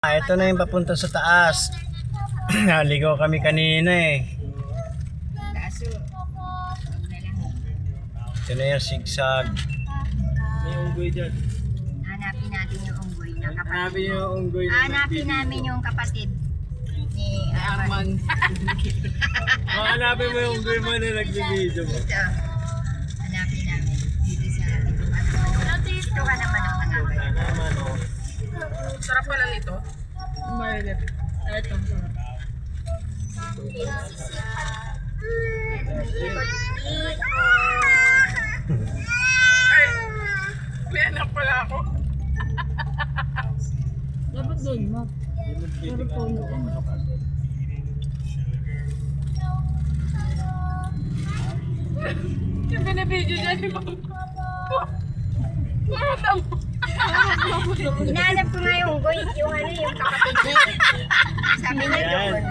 Ito na yung papunta sa taas. Naligaw kami kanina eh. Ito na yung sigsag. May unggoy dyan. Hanapin natin yung unggoy na kapatid. Hanapin yung unggoy. Hanapin namin yung kapatid ni Arman. Hanapin mo yung unggoy mo na nagbibideo mo. Dito. Hanapin namin. Dito sa dito ka naman ang hanapin. Sarap pala nito. Mainit. Ito, sarap. Ay! May anak pala ako. Dapat doon, Mak. Pero po Yung binibidyo dyan yung mga... Hinahanap ko nga yung unggoy, yung ano, yung kapatid niya. Sabi niya Yan. doon.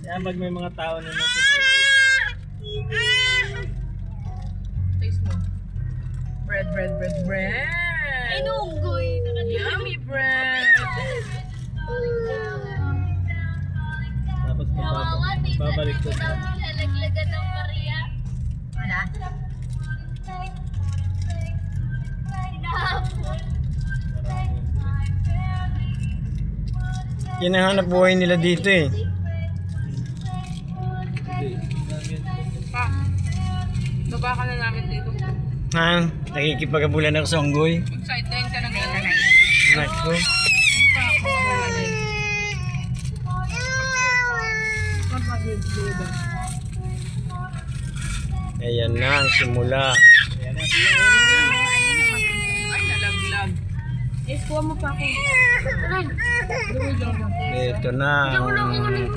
Yan, pag may mga tao na Taste mo. Bread. Ay, unggoy. Yummy bread. Tapos babalik ko. Lalaglagan ng Maria. Wala? Yan ang hanap buhay nila dito eh. Pa, baba ka na namin dito. Ha? Nakikipagabulan ako sa unggoy. Exciting ka na ganyan. Nako. Ayan na ang simula. Ay, nalaglag. Kuha mo pa ako. Ito na ang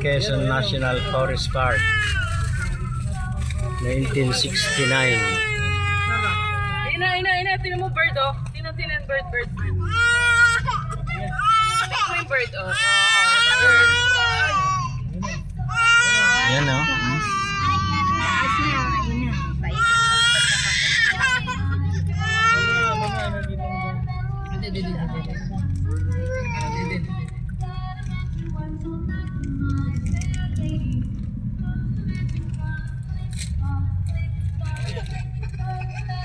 Quezon National Forest Park. 1969. Ina. Tinan mo bird, oh. Tinan, bird. Tinan mo yung bird, oh. Ayan o. Taas niya, ayun na.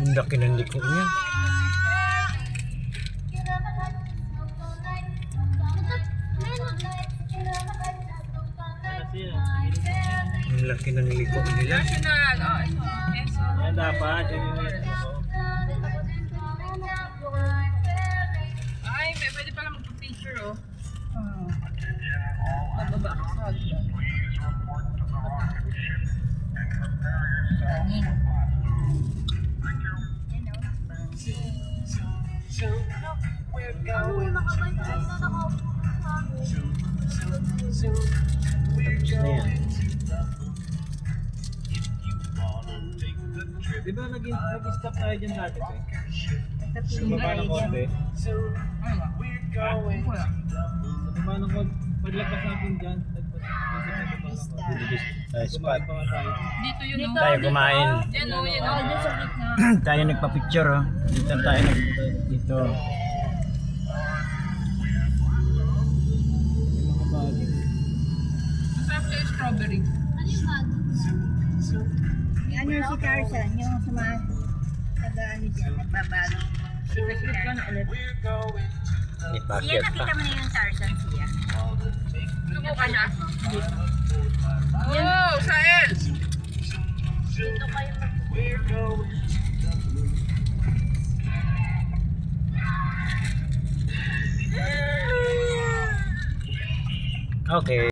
Ang laki ng liko niya. Ang laki ng liko nila. National, oh, ito. Eso. Yan dapat. Ay, pwede pala magpa-picture, oh. Pababa ka sa Tapos na yan. Di ba nag-stop tayo dyan dati? Bumaba ng konti. Bumaba ng konti. Paglagpas natin dyan. Spot. dito yun, oh. Tayo kumain. Yan, oh, yan, Oh, oh. doon sa gitna. Tayo nagpa-picture oh. Dito tayo dito. Masarap siya yung strawberry. Ano si Tarzan, yung sa mga nag-ano dyan, nagbabago. Secret ka na ulit. May Siya, packet pa. nakita mo na yung Tarzan siya. Subukan niya. Wow, science! Dito kayo Okay.